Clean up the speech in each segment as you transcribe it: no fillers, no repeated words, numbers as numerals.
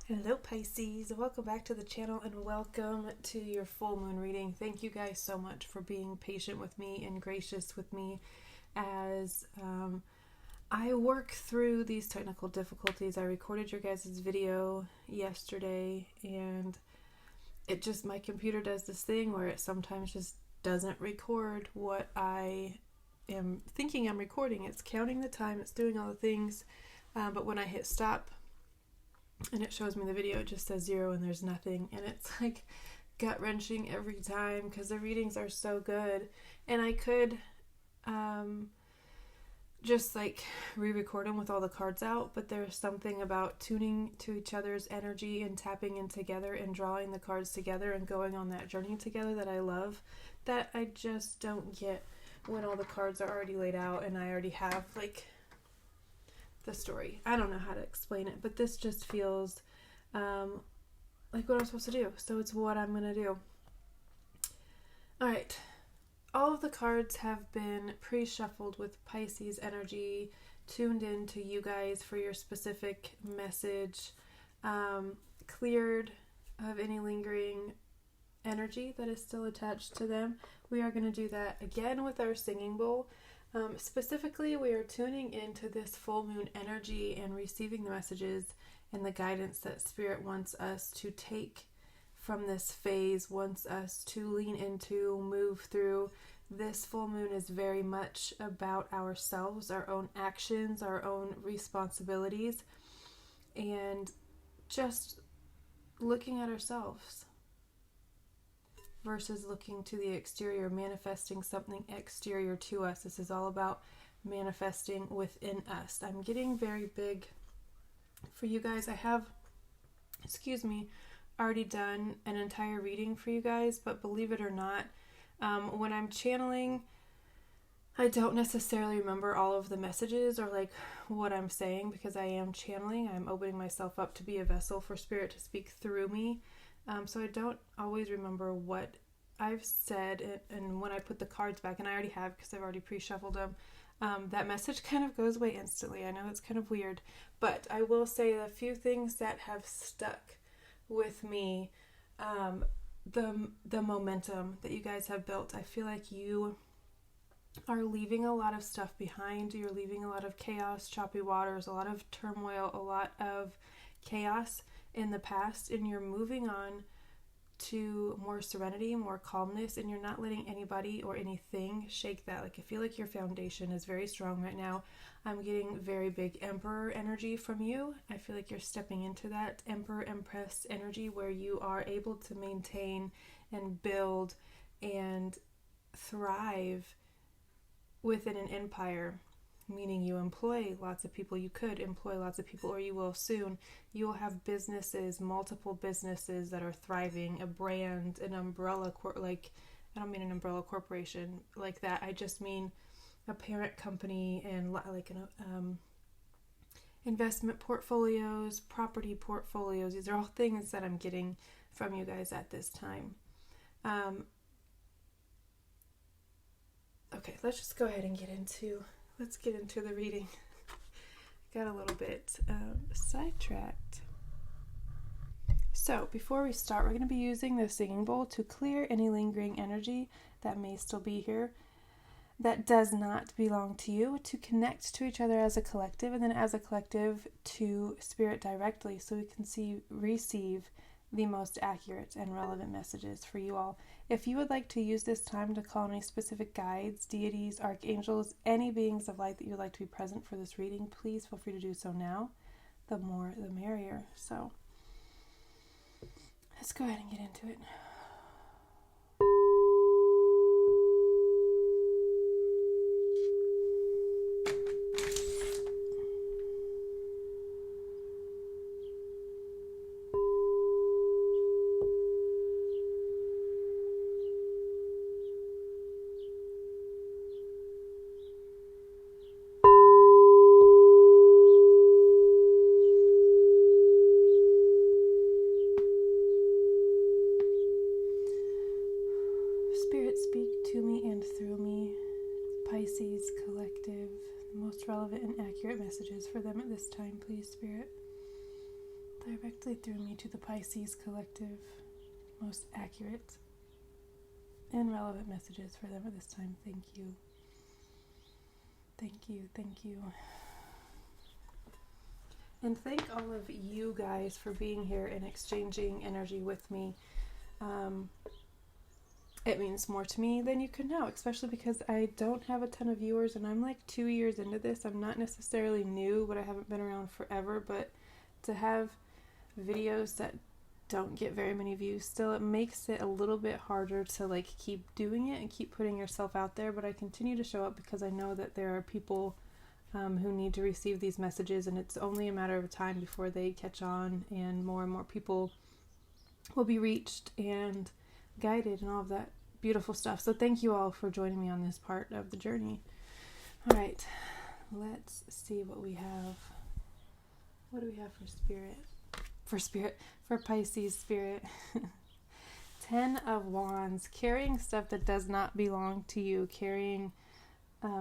Hello Pisces, welcome back to the channel and welcome to your full moon reading. Thank you guys so much for being patient with me and gracious with me as I work through these technical difficulties. I recorded your guys' video yesterday and my computer does this thing where it sometimes just doesn't record what I am thinking I'm recording. It's counting the time, it's doing all the things, but when I hit stop and it shows me the video, it just says 0 and there's nothing, and it's like gut-wrenching every time because the readings are so good. And I could just like re-record them with all the cards out, but there's something about tuning to each other's energy and tapping in together and drawing the cards together and going on that journey together that I love, that I just don't get when all the cards are already laid out and I already have like the story. I don't know how to explain it, but this just feels like what I'm supposed to do, so it's what I'm gonna do. Alright, all of the cards have been pre-shuffled with Pisces energy tuned in to you guys for your specific message, cleared of any lingering energy that is still attached to them. We are going to do that again with our singing bowl. Specifically, we are tuning into this full moon energy and receiving the messages and the guidance that Spirit wants us to take from this phase, wants us to lean into, move through. This full moon is very much about ourselves, our own actions, our own responsibilities, and just looking at ourselves versus looking to the exterior, manifesting something exterior to us. This is all about manifesting within us. I'm getting very big for you guys. I have, already done an entire reading for you guys, but believe it or not, when I'm channeling, I don't necessarily remember all of the messages or like what I'm saying because I am channeling. I'm opening myself up to be a vessel for Spirit to speak through me. So I don't always remember what I've said, and when I put the cards back, and I already have because I've already pre-shuffled them, that message kind of goes away instantly. I know it's kind of weird, but I will say a few things that have stuck with me. The momentum that you guys have built. I feel like you are leaving a lot of stuff behind. You're leaving a lot of chaos, choppy waters, a lot of turmoil, a lot of chaos in the past, and you're moving on to more serenity, more calmness, and you're not letting anybody or anything shake that. Like, I feel like your foundation is very strong right now. I'm getting very big Emperor energy from you. I feel like you're stepping into that Emperor Empress energy where you are able to maintain and build and thrive within an empire, meaning you employ lots of people. You could employ lots of people, or you will soon. You will have businesses, multiple businesses that are thriving, a brand, an umbrella, like, I don't mean an umbrella corporation like that. I just mean a parent company and like an investment portfolios, property portfolios. These are all things that I'm getting from you guys at this time. Okay, let's just go ahead and get into the reading. Got a little bit sidetracked. So before we start, we're going to be using the singing bowl to clear any lingering energy that may still be here that does not belong to you, to connect to each other as a collective, and then as a collective to Spirit directly, so we can receive the most accurate and relevant messages for you all. If you would like to use this time to call any specific guides, deities, archangels, any beings of light that you would like to be present for this reading, please feel free to do so now. The more, the merrier. So let's go ahead and get into it. Spirit, speak to me and through me, Pisces collective, the most relevant and accurate messages for them at this time, please, Spirit. directly through me to the Pisces collective. Most accurate and relevant messages for them at this time. Thank you. Thank you. Thank you. And thank all of you guys for being here and exchanging energy with me. It means more to me than you could know, especially because I don't have a ton of viewers and I'm like 2 years into this. I'm not necessarily new, but I haven't been around forever. But to have videos that don't get very many views still, it makes it a little bit harder to like keep doing it and keep putting yourself out there. But I continue to show up because I know that there are people who need to receive these messages, and it's only a matter of time before they catch on and more people will be reached and guided and all of that beautiful stuff. So thank you all for joining me on this part of the journey. All right, let's see what we have. What do we have for Pisces spirit? 10 of Wands, carrying stuff that does not belong to you, carrying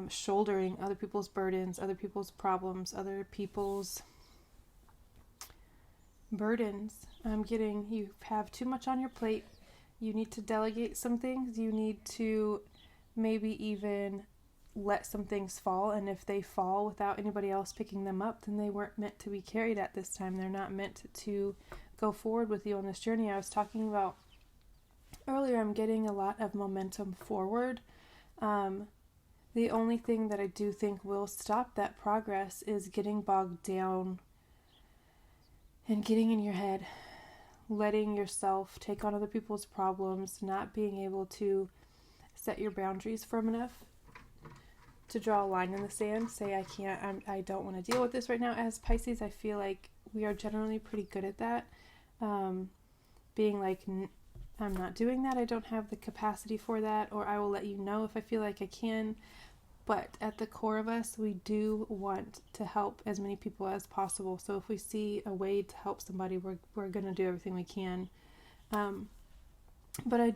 shouldering other people's burdens, other people's problems, other people's burdens. I'm getting you have too much on your plate. You need to delegate some things. You need to maybe even let some things fall. And if they fall without anybody else picking them up, then they weren't meant to be carried at this time. They're not meant to go forward with you on this journey. I was talking about earlier, I'm getting a lot of momentum forward. The only thing that I do think will stop that progress is getting bogged down and getting in your head, letting yourself take on other people's problems, not being able to set your boundaries firm enough to draw a line in the sand, say I don't want to deal with this right now. As Pisces, I feel like we are generally pretty good at that. Being like, I'm not doing that, I don't have the capacity for that, or I will let you know if I feel like I can. But at the core of us, we do want to help as many people as possible. So if we see a way to help somebody, we're going to do everything we can. But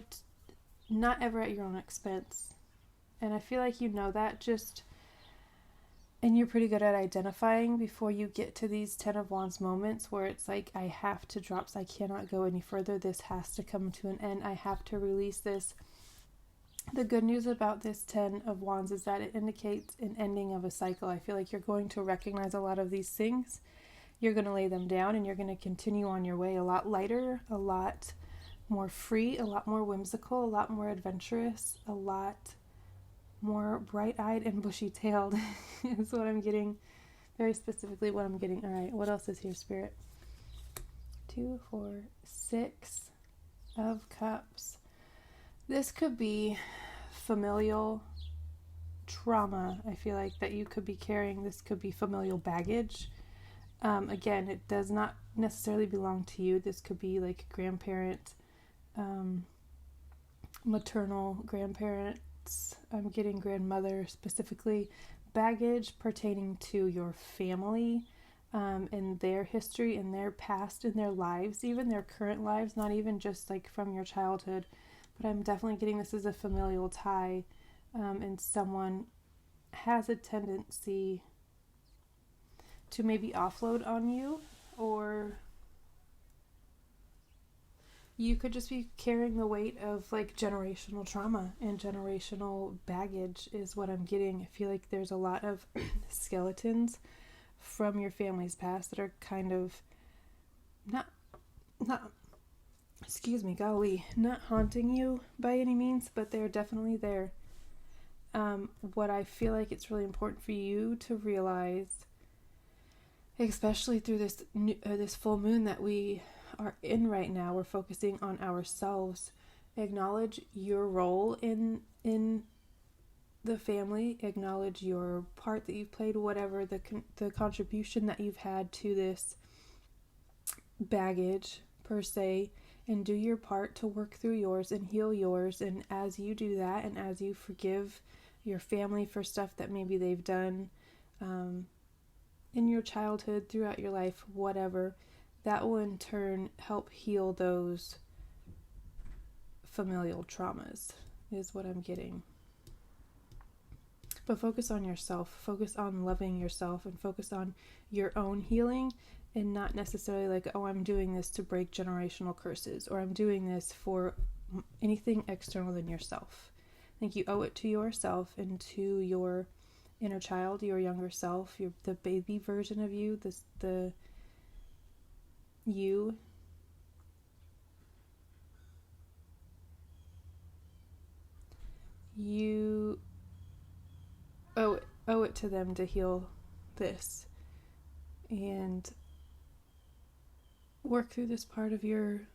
not ever at your own expense. And I feel like you know that and you're pretty good at identifying before you get to these 10 of Wands moments where it's like, I have to drop, I cannot go any further. This has to come to an end. I have to release this. The good news about this 10 of Wands is that it indicates an ending of a cycle. I feel like you're going to recognize a lot of these things. You're going to lay them down and you're going to continue on your way a lot lighter, a lot more free, a lot more whimsical, a lot more adventurous, a lot more bright-eyed and bushy-tailed is what I'm getting. Very specifically what I'm getting. All right, what else is here, Spirit? 2, 4, 6 of Cups. This could be familial trauma, I feel like, that you could be carrying. This could be familial baggage. Again, it does not necessarily belong to you. This could be like grandparent, maternal grandparents. I'm getting grandmother specifically. Baggage pertaining to your family, and their history, and their past, and their lives, even their current lives, not even just like from your childhood. But I'm definitely getting this as a familial tie, and someone has a tendency to maybe offload on you, or you could just be carrying the weight of like generational trauma and generational baggage is what I'm getting. I feel like there's a lot of skeletons from your family's past that are kind of not haunting you by any means, but they're definitely there. What I feel like it's really important for you to realize, especially through this full moon that we are in right now, we're focusing on ourselves. Acknowledge your role in the family. Acknowledge your part that you've played, whatever the contribution that you've had to this baggage per se, and do your part to work through yours and heal yours. And as you do that, and as you forgive your family for stuff that maybe they've done in your childhood, throughout your life, whatever, that will in turn help heal those familial traumas, is what I'm getting. But focus on yourself, focus on loving yourself, and focus on your own healing, and not necessarily like, oh, I'm doing this to break generational curses, or I'm doing this for anything external than yourself. I think you owe it to yourself and to your inner child, your younger self, the baby version of you, the you. You owe it to them to heal this and work through this part of your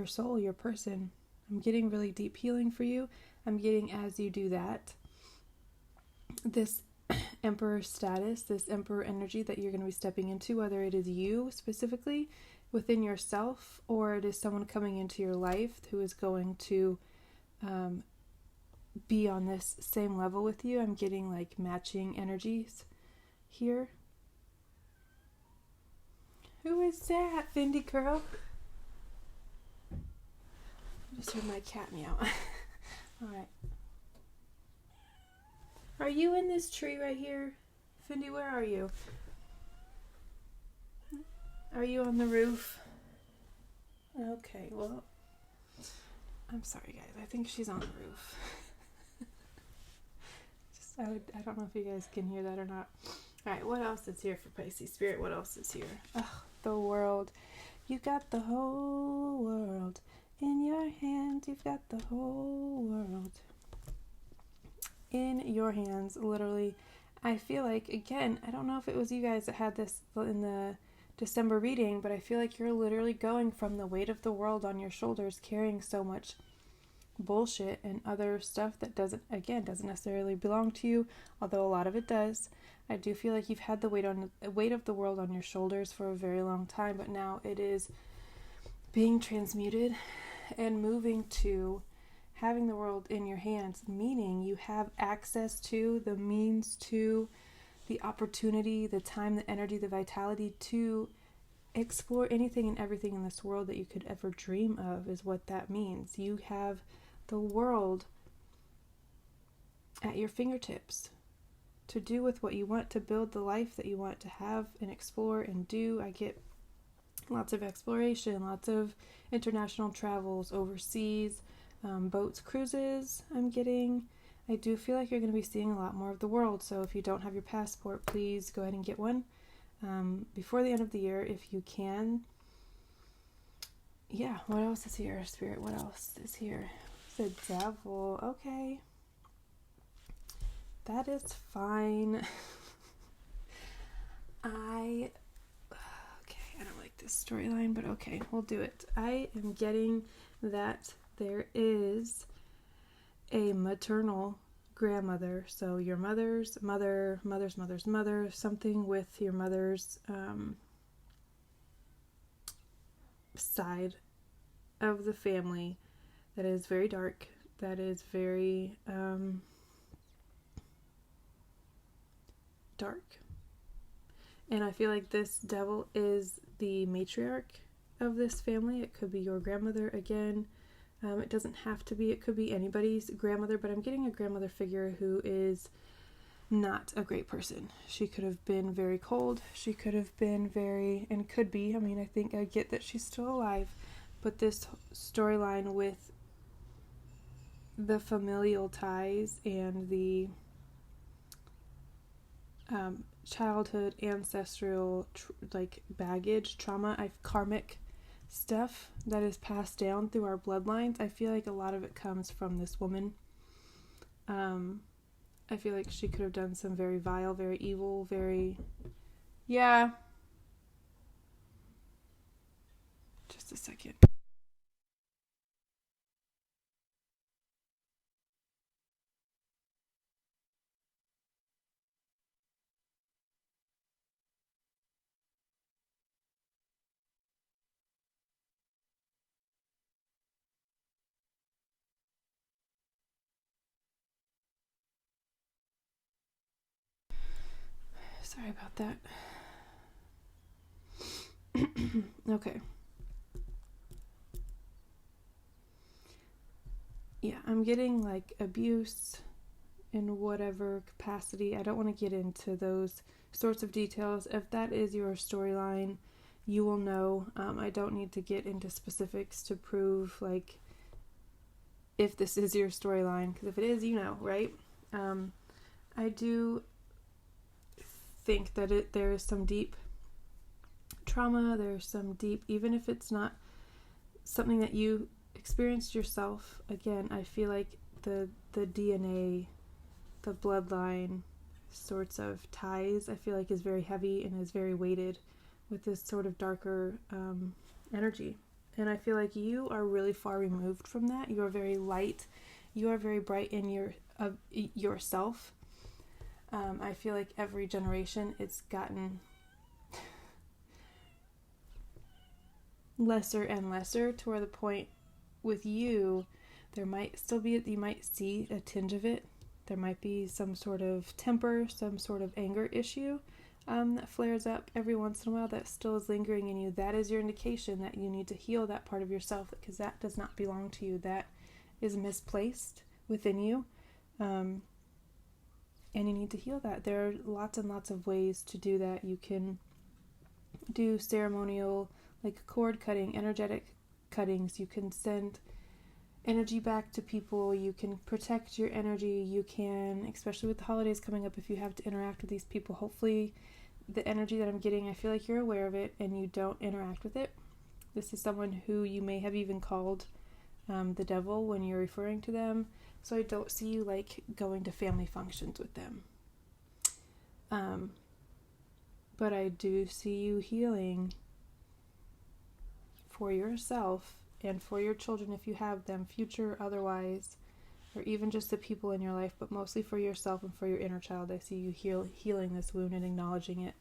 soul, your person. I'm getting really deep healing for you. I'm getting, as you do that, this emperor status, this emperor energy that you're going to be stepping into, whether it is you specifically within yourself, or it is someone coming into your life who is going to be on this same level with you. I'm getting like matching energies here. Who is that, Fendi girl? I just heard my cat meow. Alright. Are you in this tree right here? Fendi, where are you? Are you on the roof? Okay, well, I'm sorry guys, I think she's on the roof. I don't know if you guys can hear that or not. Alright, what else is here for Pisces Spirit? What else is here? Oh, the world. You got the whole world in your hands. You've got the whole world in your hands, literally. I feel like, again, I don't know if it was you guys that had this in the December reading, but I feel like you're literally going from the weight of the world on your shoulders, carrying so much bullshit and other stuff that doesn't necessarily belong to you, although a lot of it does. I do feel like you've had the weight of the world on your shoulders for a very long time, but now it is being transmuted and moving to having the world in your hands, meaning you have access to the means, to the opportunity, the time, the energy, the vitality to explore anything and everything in this world that you could ever dream of, is what that means. You have the world at your fingertips to do with what you want, to build the life that you want to have and explore and do. I get lots of exploration, lots of international travels overseas, boats, cruises. I do feel like you're going to be seeing a lot more of the world. So if you don't have your passport, please go ahead and get one before the end of the year if you can. Yeah, what else is here, Spirit? What else is here? The devil. Okay. That is fine. I don't like this storyline, but okay, we'll do it. I am getting that there is a maternal grandmother, so your mother's mother, mother's mother's mother, something with your mother's side of the family that is very dark, that is very dark. And I feel like this devil is the matriarch of this family. It could be your grandmother again. It doesn't have to be. It could be anybody's grandmother, but I'm getting a grandmother figure who is not a great person. She could have been very cold. She could have been and could be. I mean, I think I get that she's still alive, but this storyline with the familial ties and the childhood ancestral baggage, trauma, karmic stuff that is passed down through our bloodlines. I feel like a lot of it comes from this woman. I feel like she could have done some very vile, very evil, yeah. Just a second. Sorry about that. Okay. Yeah, I'm getting abuse in whatever capacity. I don't want to get into those sorts of details. If that is your storyline, you will know. I don't need to get into specifics to prove like if this is your storyline, because if it is, you know, right? I do think that there is some deep trauma, there's some deep, even if it's not something that you experienced yourself, again, I feel like the DNA, the bloodline sorts of ties, I feel like is very heavy and is very weighted with this sort of darker energy. And I feel like you are really far removed from that. You are very light. You are very bright in yourself. I feel like every generation it's gotten lesser and lesser, to where the point with you, there might still be, you might see a tinge of it. There might be some sort of temper, some sort of anger issue that flares up every once in a while that still is lingering in you. That is your indication that you need to heal that part of yourself, because that does not belong to you. That is misplaced within you. And you need to heal that. There are lots and lots of ways to do that. You can do ceremonial, like cord cutting, energetic cuttings. You can send energy back to people. You can protect your energy. You can, especially with the holidays coming up, if you have to interact with these people, hopefully the energy that I'm getting, I feel like you're aware of it and you don't interact with it. This is someone who you may have even called the devil when you're referring to them. So I don't see you like going to family functions with them. But I do see you healing for yourself and for your children if you have them, future or otherwise, or even just the people in your life, but mostly for yourself and for your inner child. I see you healing this wound and acknowledging it.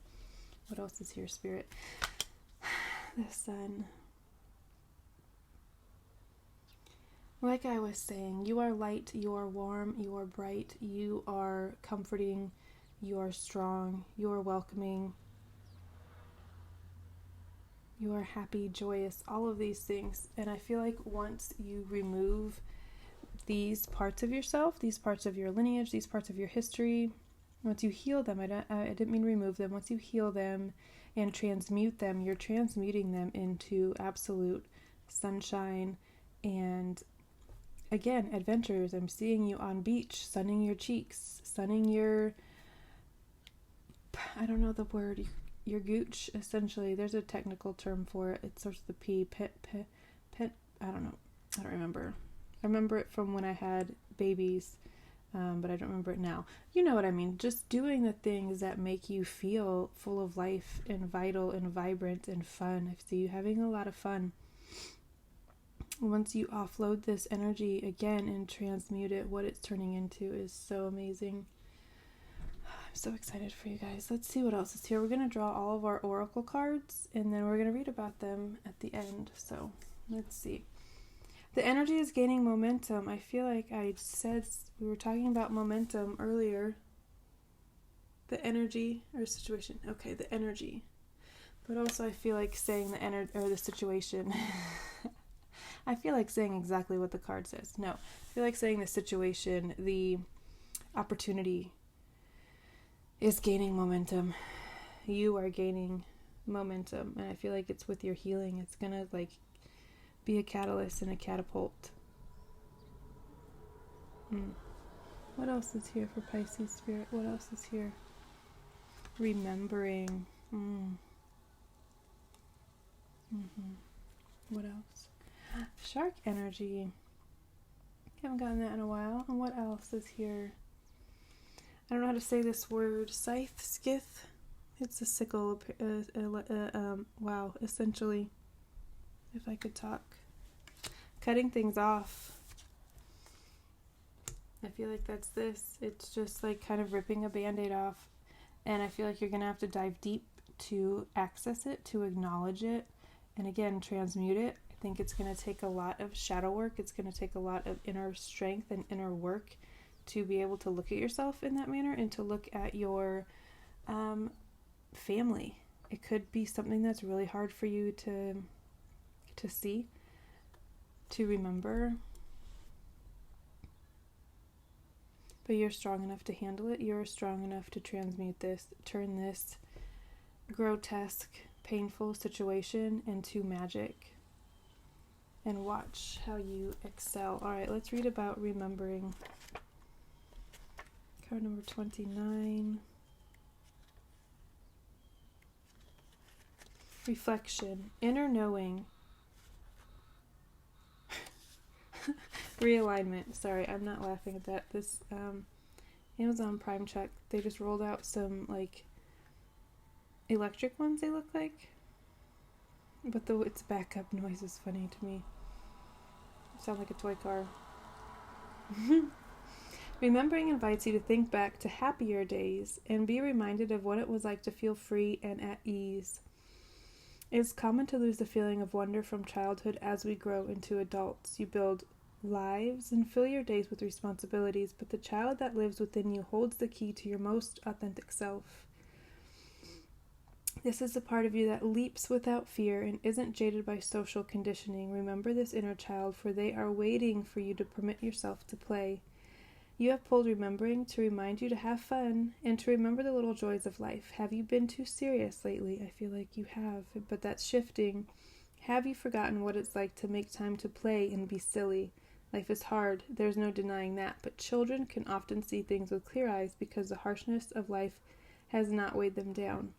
What else is here, Spirit? The Sun. Like I was saying, you are light, you are warm, you are bright, you are comforting, you are strong, you are welcoming, you are happy, joyous, all of these things. And I feel like once you remove these parts of yourself, these parts of your lineage, these parts of your history, once you heal them, I didn't mean remove them, once you heal them and transmute them, you're transmuting them into absolute sunshine and, again, adventures. I'm seeing you on beach, sunning your cheeks, sunning your, I don't know the word, your gooch, essentially. There's a technical term for it. It starts with the P, pet, I don't know. I don't remember. I remember it from when I had babies, but I don't remember it now. You know what I mean. Just doing the things that make you feel full of life and vital and vibrant and fun. I see you having a lot of fun. Once you offload this energy again and transmute it, what it's turning into is so amazing. I'm so excited for you guys. Let's see what else is here. We're going to draw all of our oracle cards, and then we're going to read about them at the end. So let's see. The energy is gaining momentum. I feel like I said we were talking about momentum earlier. The energy or situation. Okay, the energy. But also I feel like saying the energy or the situation. I feel like saying exactly what the card says. No, I feel like saying the situation, the opportunity is gaining momentum. You are gaining momentum, and I feel like it's with your healing. It's gonna like be a catalyst and a catapult. What else is here for Pisces Spirit? What else is here? Remembering. What else? Shark energy. Haven't gotten that in a while. And what else is here? I don't know how to say this word. Scythe, skith. It's a sickle. Wow, essentially. If I could talk. Cutting things off. I feel like that's this. It's just like kind of ripping a band-aid off. And I feel like you're going to have to dive deep to access it, to acknowledge it, and again, transmute it. I think it's going to take a lot of shadow work. It's going to take a lot of inner strength and inner work to be able to look at yourself in that manner and to look at your family. It could be something that's really hard for you to see, to remember. but you're strong enough to handle it. You're strong enough to transmute this, turn this grotesque, painful situation into magic, and watch how you excel. All right, let's read about remembering. Card number 29. Reflection. Inner knowing. Realignment. Sorry, I'm not laughing at that. This Amazon Prime check, they just rolled out some like electric ones, they look like. But its backup noise is funny to me. Sound like a toy car. Remembering invites you to think back to happier days and be reminded of what it was like to feel free and at ease. It is common to lose the feeling of wonder from childhood as we grow into adults. You build lives and fill your days with responsibilities, but the child that lives within you holds the key to your most authentic self. This is the part of you that leaps without fear and isn't jaded by social conditioning. Remember this inner child, for they are waiting for you to permit yourself to play. You have pulled remembering to remind you to have fun and to remember the little joys of life. Have you been too serious lately? I feel like you have, but that's shifting. Have you forgotten what it's like to make time to play and be silly? Life is hard, there's no denying that, but children can often see things with clear eyes because the harshness of life has not weighed them down.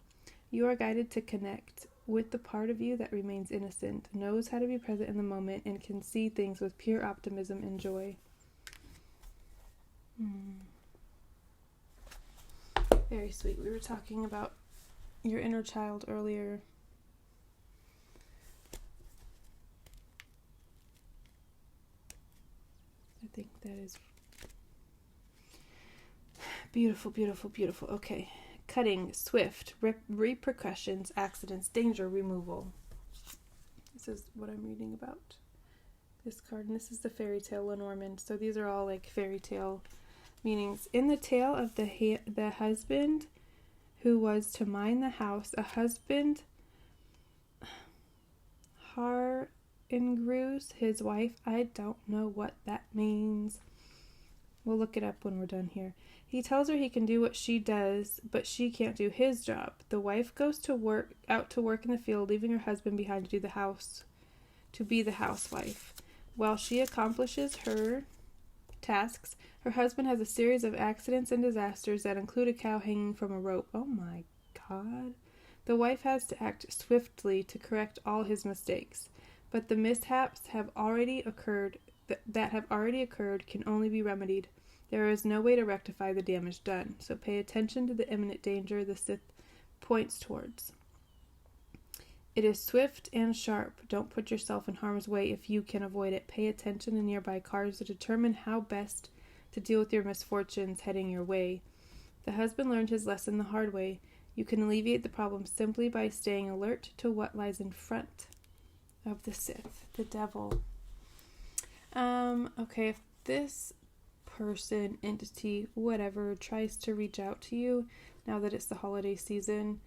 You are guided to connect with the part of you that remains innocent, knows how to be present in the moment, and can see things with pure optimism and joy. Very sweet. We were talking about your inner child earlier. I think that is beautiful, beautiful, beautiful. Okay. Cutting, swift, repercussions, accidents, danger, removal. This is what I'm reading about. This card, and this is the fairy tale Lenormand. So these are all like fairy tale meanings. In the tale of the husband who was to mind the house, a husband ingrews his wife. I don't know what that means. We'll look it up when we're done here. He tells her he can do what she does, but she can't do his job. The wife goes out to work in the field, leaving her husband behind to be the housewife. While she accomplishes her tasks, her husband has a series of accidents and disasters that include a cow hanging from a rope. Oh my God. The wife has to act swiftly to correct all his mistakes, but the mishaps that have already occurred can only be remedied. There is no way to rectify the damage done, so pay attention to the imminent danger the Sith points towards. It is swift and sharp. Don't put yourself in harm's way if you can avoid it. Pay attention to nearby cars to determine how best to deal with your misfortunes heading your way. The husband learned his lesson the hard way. You can alleviate the problem simply by staying alert to what lies in front of the Sith, the devil. Okay, if this person, entity, whatever, tries to reach out to you now that it's the holiday season,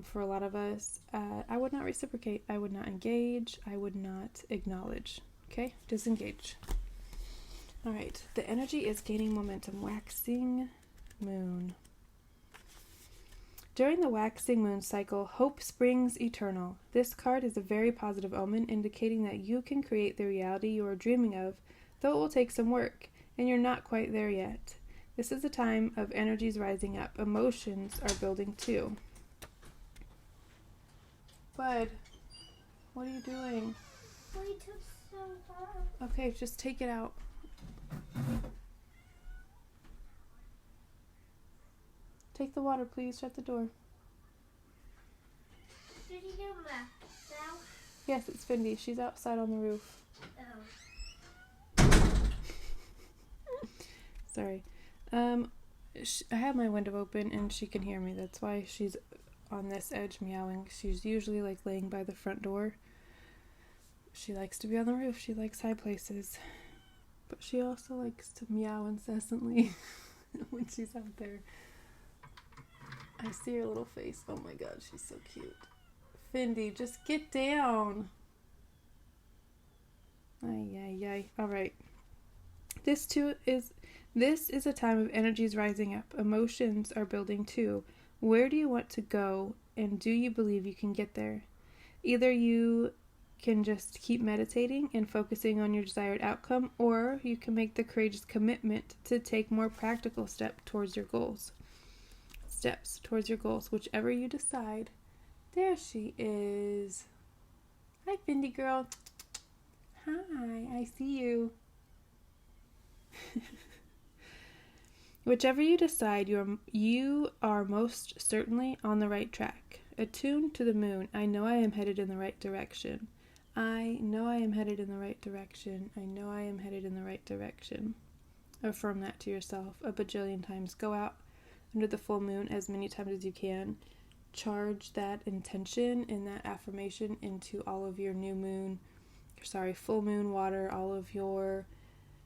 for a lot of us, I would not reciprocate. I would not engage. I would not acknowledge. Okay? Disengage. All right. The energy is gaining momentum. Waxing moon. During the waxing moon cycle, hope springs eternal. This card is a very positive omen, indicating that you can create the reality you are dreaming of, though it will take some work, and you're not quite there yet. This is a time of energies rising up. Emotions are building too. Bud, what are you doing? Why took so long? Okay, just take it out. Take the water, please. Shut the door. Did you get left now? Yes, it's Findy. She's outside on the roof. Oh. Sorry. I have my window open and she can hear me. That's why she's on this edge meowing. She's usually like laying by the front door. She likes to be on the roof. She likes high places. But she also likes to meow incessantly when she's out there. I see her little face. Oh my God, she's so cute. Findy, just get down. Ay, ay, ay. All right. This This is a time of energies rising up. Emotions are building too. Where do you want to go, and do you believe you can get there? Either you can just keep meditating and focusing on your desired outcome, or you can make the courageous commitment to take more practical steps towards your goals. Whichever you decide. There she is. Hi, Findy girl. Hi, I see you. Whichever you decide, you are most certainly on the right track. Attuned to the moon, I know I am headed in the right direction. I know I am headed in the right direction. I know I am headed in the right direction. Affirm that to yourself a bajillion times. Go out under the full moon as many times as you can. Charge that intention and that affirmation into all of your full moon water, all of your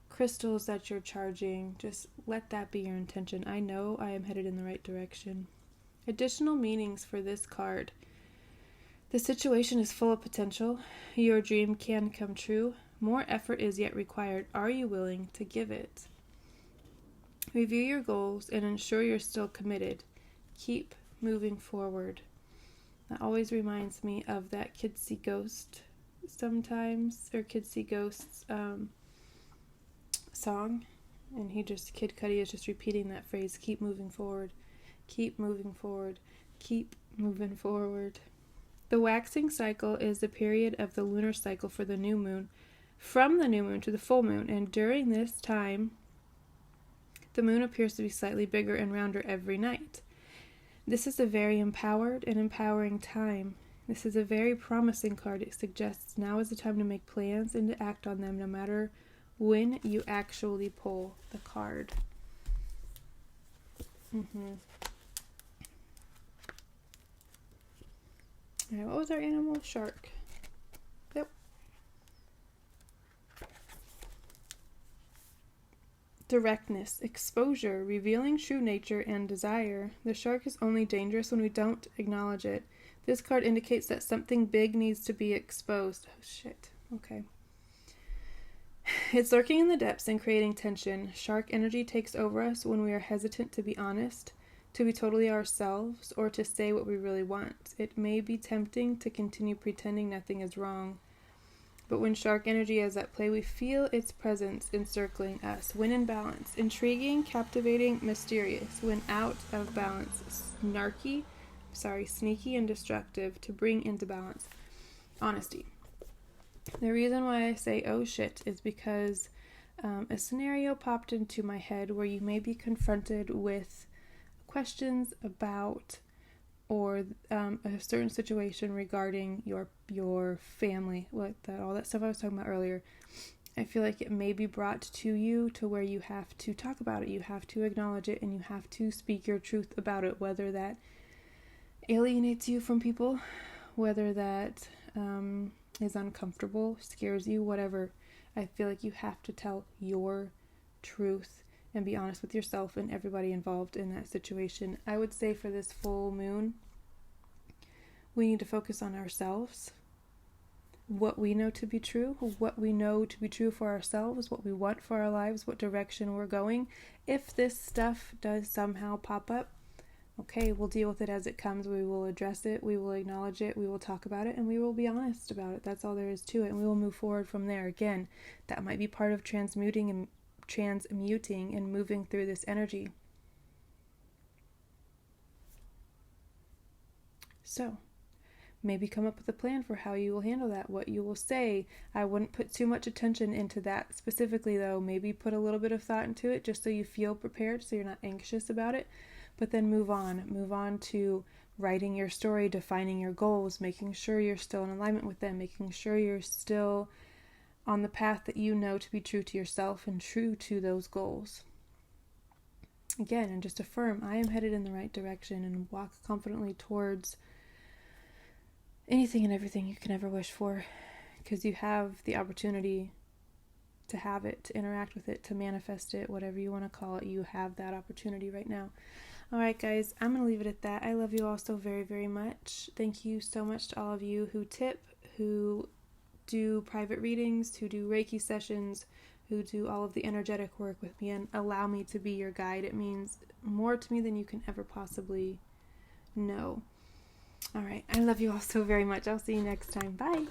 crystals that you're charging. Just let that be your intention. I know I am headed in the right direction. Additional meanings for this card. The situation is full of potential. Your dream can come true. More effort is yet required. Are you willing to give it? Review your goals and ensure you're still committed. Keep moving forward. That always reminds me of that Kids See Ghosts sometimes, or Kids See Ghosts song. And Kid Cudi is just repeating that phrase, keep moving forward. Keep moving forward. Keep moving forward. The waxing cycle is the period of the lunar cycle for the new moon, from the new moon to the full moon, and during this time, the moon appears to be slightly bigger and rounder every night. This is a very empowered and empowering time. This is a very promising card. It suggests now is the time to make plans and to act on them, no matter when you actually pull the card. Alright, what was our animal? Shark. Yep. Directness, exposure, revealing true nature and desire. The shark is only dangerous when we don't acknowledge it. This card indicates that something big needs to be exposed. Oh, shit. Okay. It's lurking in the depths and creating tension. Shark energy takes over us when we are hesitant to be honest, to be totally ourselves, or to say what we really want. It may be tempting to continue pretending nothing is wrong. But when shark energy is at play, we feel its presence encircling us. When in balance, intriguing, captivating, mysterious. When out of balance, sneaky and destructive. To bring into balance, honesty. The reason why I say oh shit is because a scenario popped into my head where you may be confronted with questions about or a certain situation regarding your family, all that stuff I was talking about earlier. I feel like it may be brought to you to where you have to talk about it, you have to acknowledge it, and you have to speak your truth about it, whether that alienates you from people, whether that is uncomfortable, scares you, whatever. I feel like you have to tell your truth and be honest with yourself and everybody involved in that situation. I would say for this full moon, we need to focus on ourselves, what we know to be true, for ourselves, what we want for our lives, what direction we're going. If this stuff does somehow pop up, okay, we'll deal with it as it comes. We will address it, we will acknowledge it, we will talk about it, and we will be honest about it. That's all there is to it, and we will move forward from there. Again, that might be part of transmuting and moving through this energy. So, maybe come up with a plan for how you will handle that, what you will say. I wouldn't put too much attention into that specifically, though. Maybe put a little bit of thought into it just so you feel prepared, so you're not anxious about it. But then move on to writing your story, defining your goals, making sure you're still in alignment with them, making sure you're still on the path that you know to be true to yourself and true to those goals. Again, and just affirm, I am headed in the right direction, and walk confidently towards anything and everything you can ever wish for, because you have the opportunity to have it, to interact with it, to manifest it, whatever you want to call it. You have that opportunity right now. Alright guys, I'm going to leave it at that. I love you all so very, very much. Thank you so much to all of you who tip, who do private readings, who do Reiki sessions, who do all of the energetic work with me and allow me to be your guide. It means more to me than you can ever possibly know. All right. I love you all so very much. I'll see you next time. Bye.